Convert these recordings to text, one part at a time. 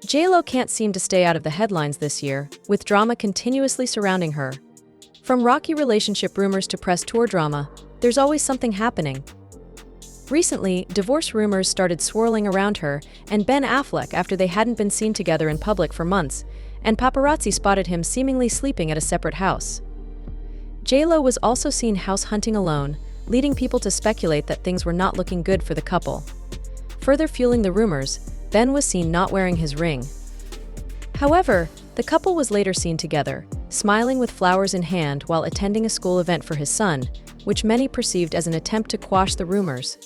J-Lo can't seem to stay out of the headlines this year, with drama continuously surrounding her. From rocky relationship rumors to press tour drama, there's always something happening. Recently, divorce rumors started swirling around her and Ben Affleck after they hadn't been seen together in public for months, and paparazzi spotted him seemingly sleeping at a separate house. J-Lo was also seen house hunting alone, leading people to speculate that things were not looking good for the couple. Further fueling the rumors, Ben was seen not wearing his ring. However, the couple was later seen together, smiling with flowers in hand while attending a school event for his son, which many perceived as an attempt to quash the rumors.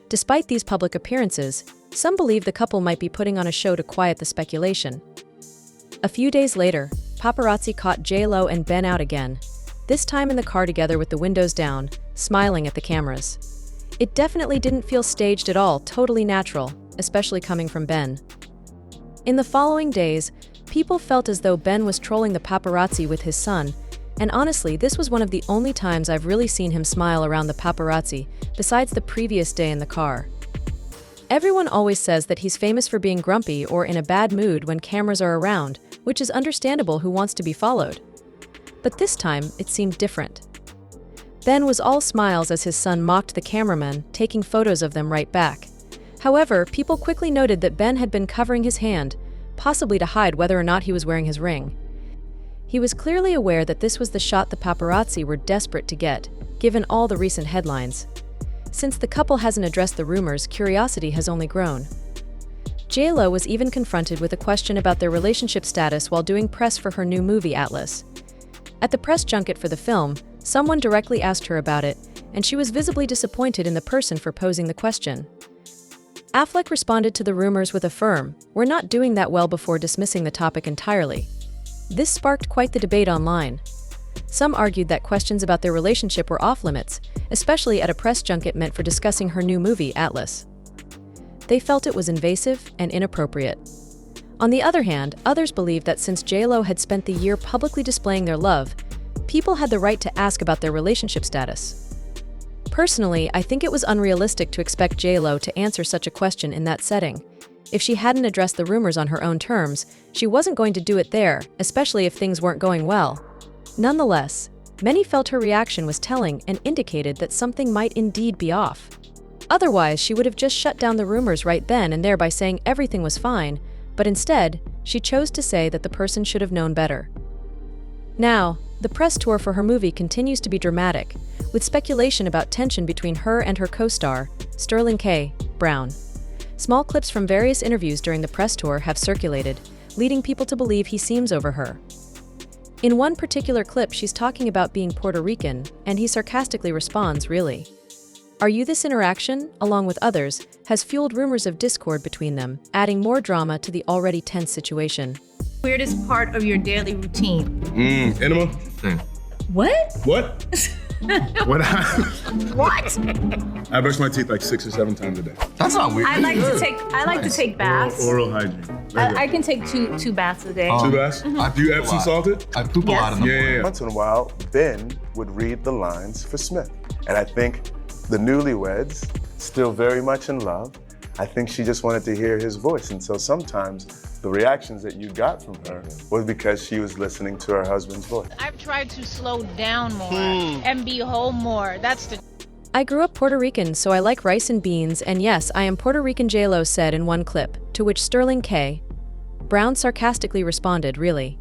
Despite these public appearances, some believe the couple might be putting on a show to quiet the speculation. A few days later, paparazzi caught J-Lo and Ben out again, this time in the car together with the windows down, smiling at the cameras. It definitely didn't feel staged at all, totally natural, especially coming from Ben. In the following days, people felt as though Ben was trolling the paparazzi with his son, and honestly, this was one of the only times I've really seen him smile around the paparazzi, besides the previous day in the car. Everyone always says that he's famous for being grumpy or in a bad mood when cameras are around, which is understandable who wants to be followed. But this time, it seemed different. Ben was all smiles as his son mocked the cameraman, taking photos of them right back. However, people quickly noted that Ben had been covering his hand, possibly to hide whether or not he was wearing his ring. He was clearly aware that this was the shot the paparazzi were desperate to get, given all the recent headlines. Since the couple hasn't addressed the rumors, curiosity has only grown. J-Lo was even confronted with a question about their relationship status while doing press for her new movie Atlas. At the press junket for the film, someone directly asked her about it, and she was visibly disappointed in the person for posing the question. Affleck responded to the rumors with a firm, "We're not doing that well," before dismissing the topic entirely. This sparked quite the debate online. Some argued that questions about their relationship were off-limits, especially at a press junket meant for discussing her new movie, Atlas. They felt it was invasive and inappropriate. On the other hand, others believed that since J-Lo had spent the year publicly displaying their love, people had the right to ask about their relationship status. Personally, I think it was unrealistic to expect J-Lo to answer such a question in that setting. If she hadn't addressed the rumors on her own terms, she wasn't going to do it there, especially if things weren't going well. Nonetheless, many felt her reaction was telling and indicated that something might indeed be off. Otherwise, she would have just shut down the rumors right then and there by saying everything was fine, but instead, she chose to say that the person should have known better. Now, the press tour for her movie continues to be dramatic, with speculation about tension between her and her co-star, Sterling K. Brown. Small clips from various interviews during the press tour have circulated, leading people to believe he seems over her. In one particular clip, she's talking about being Puerto Rican, and he sarcastically responds, "Really? Are you?" This interaction, along with others, has fueled rumors of discord between them, adding more drama to the already tense situation. Weirdest part of your daily routine? Enema. What? What? What? What? I brush my teeth like 6 or 7 times a day. That's not weird. I like to take baths. Oral hygiene. I can take two baths a day. 2 baths? Do you Epsom salt it? I poop a lot in the morning. Yeah. Once in a while, Ben would read the lines for Smith. And I think the newlyweds, still very much in love, I think she just wanted to hear his voice. And so sometimes the reactions that you got from her was because she was listening to her husband's voice. I've tried to slow down more and be home more. That's the... I grew up Puerto Rican, so I like rice and beans, and yes, I am Puerto Rican, J-Lo said in one clip, to which Sterling K. Brown sarcastically responded, "Really?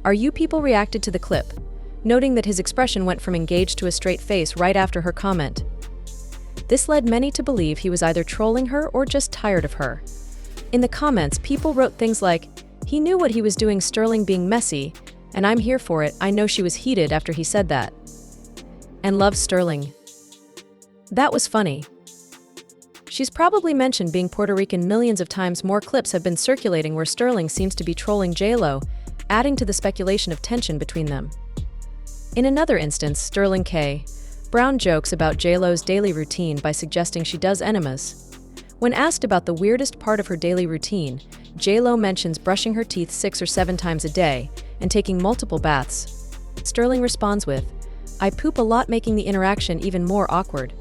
Are you?" People reacted to the clip, noting that his expression went from engaged to a straight face right after her comment. This led many to believe he was either trolling her or just tired of her. In the comments, people wrote things like, "He knew what he was doing, Sterling being messy, and I'm here for it. I know she was heated after he said that. And loves Sterling. That was funny." She's probably mentioned being Puerto Rican millions of times. More clips have been circulating where Sterling seems to be trolling J-Lo, adding to the speculation of tension between them. In another instance, Sterling K. Brown jokes about J-Lo's daily routine by suggesting she does enemas. When asked about the weirdest part of her daily routine, J-Lo mentions brushing her teeth 6 or 7 times a day and taking multiple baths. Sterling responds with, "I poop a lot," making the interaction even more awkward.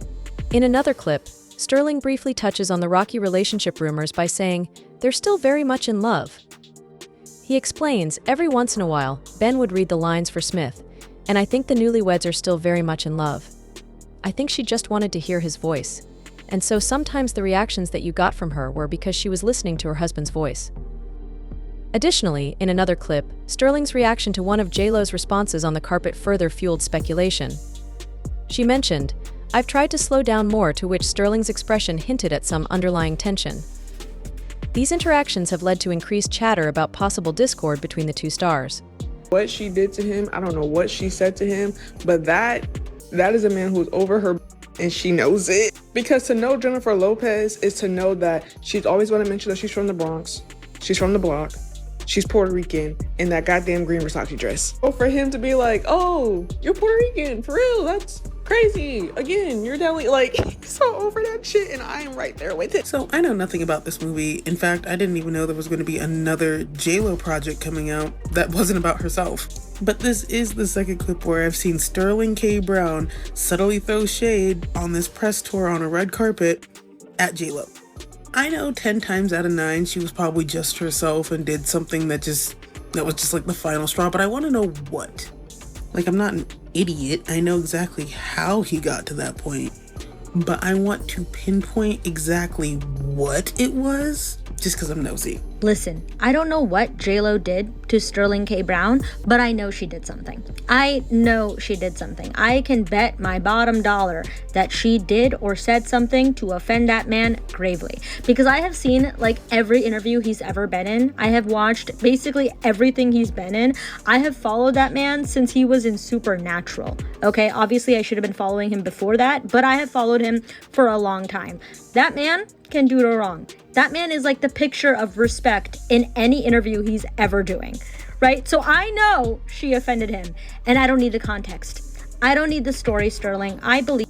In another clip, Sterling briefly touches on the rocky relationship rumors by saying, "They're still very much in love." He explains, every once in a while, Ben would read the lines for Smith, and I think the newlyweds are still very much in love. I think she just wanted to hear his voice. And so sometimes the reactions that you got from her were because she was listening to her husband's voice. Additionally, in another clip, Sterling's reaction to one of J.Lo's responses on the carpet further fueled speculation. She mentioned, "I've tried to slow down more," to which Sterling's expression hinted at some underlying tension. These interactions have led to increased chatter about possible discord between the two stars. What she did to him, I don't know what she said to him, but that is a man who's over her and she knows it. Because to know Jennifer Lopez is to know that she's always going to mention that she's from the Bronx, she's from the block, she's Puerto Rican, in that goddamn green Versace dress. So for him to be like, "Oh, you're Puerto Rican, for real, that's crazy. Again, you're definitely," like, he's so over that shit, and I am right there with it. So I know nothing about this movie. In fact, I didn't even know there was going to be another J.Lo project coming out that wasn't about herself. But this is the second clip where I've seen Sterling K. Brown subtly throw shade on this press tour on a red carpet at J.Lo. I know 10 times out of 9 she was probably just herself and did something that was just like the final straw, but I want to know what. Like, I'm not an idiot. I know exactly how he got to that point, but I want to pinpoint exactly what it was just because I'm nosy. Listen, I don't know what J.Lo did to Sterling K. Brown, but I know she did something. I know she did something. I can bet my bottom dollar that she did or said something to offend that man gravely. Because I have seen like every interview he's ever been in. I have watched basically everything he's been in. I have followed that man since he was in Supernatural. Okay, obviously I should have been following him before that, but I have followed him for a long time. That man can do no wrong. That man is like the picture of respect in any interview he's ever doing, right? So I know she offended him, and I don't need the context. I don't need the story, Sterling. I believe.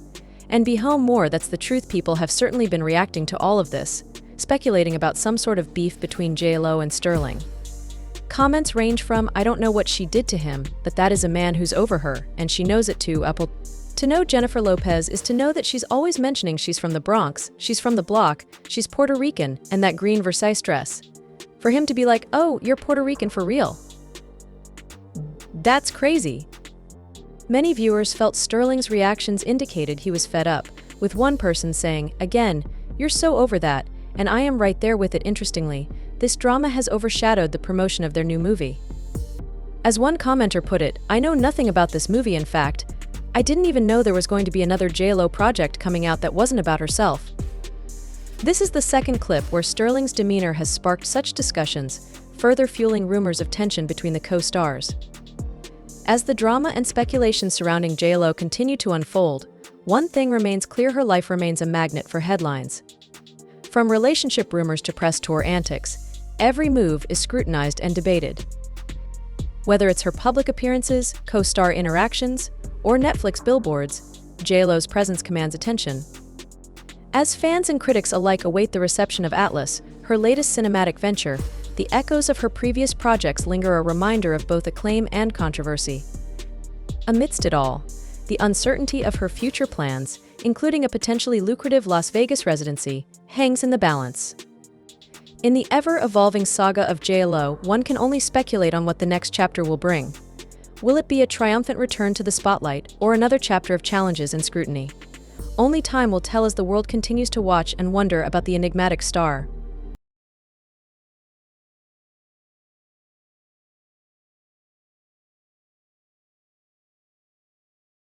And be home more, that's the truth. People have certainly been reacting to all of this, speculating about some sort of beef between J.Lo and Sterling. Comments range from, "I don't know what she did to him, but that is a man who's over her, and she knows it too," To know Jennifer Lopez is to know that she's always mentioning she's from the Bronx, she's from the block, she's Puerto Rican, and that green Versace dress. For him to be like, "Oh, you're Puerto Rican for real." That's crazy. Many viewers felt Sterling's reactions indicated he was fed up, with one person saying, "Again, you're so over that, and I am right there with it." Interestingly, this drama has overshadowed the promotion of their new movie. As one commenter put it, "I know nothing about this movie. In fact, I didn't even know there was going to be another J.Lo project coming out that wasn't about herself." This is the second clip where Sterling's demeanor has sparked such discussions, further fueling rumors of tension between the co-stars. As the drama and speculation surrounding J.Lo continue to unfold, one thing remains clear: her life remains a magnet for headlines. From relationship rumors to press tour antics, every move is scrutinized and debated. Whether it's her public appearances, co-star interactions, or Netflix billboards, J.Lo's presence commands attention. As fans and critics alike await the reception of Atlas, her latest cinematic venture, the echoes of her previous projects linger, a reminder of both acclaim and controversy. Amidst it all, the uncertainty of her future plans, including a potentially lucrative Las Vegas residency, hangs in the balance. In the ever-evolving saga of J.Lo, one can only speculate on what the next chapter will bring. Will it be a triumphant return to the spotlight, or another chapter of challenges and scrutiny? Only time will tell as the world continues to watch and wonder about the enigmatic star.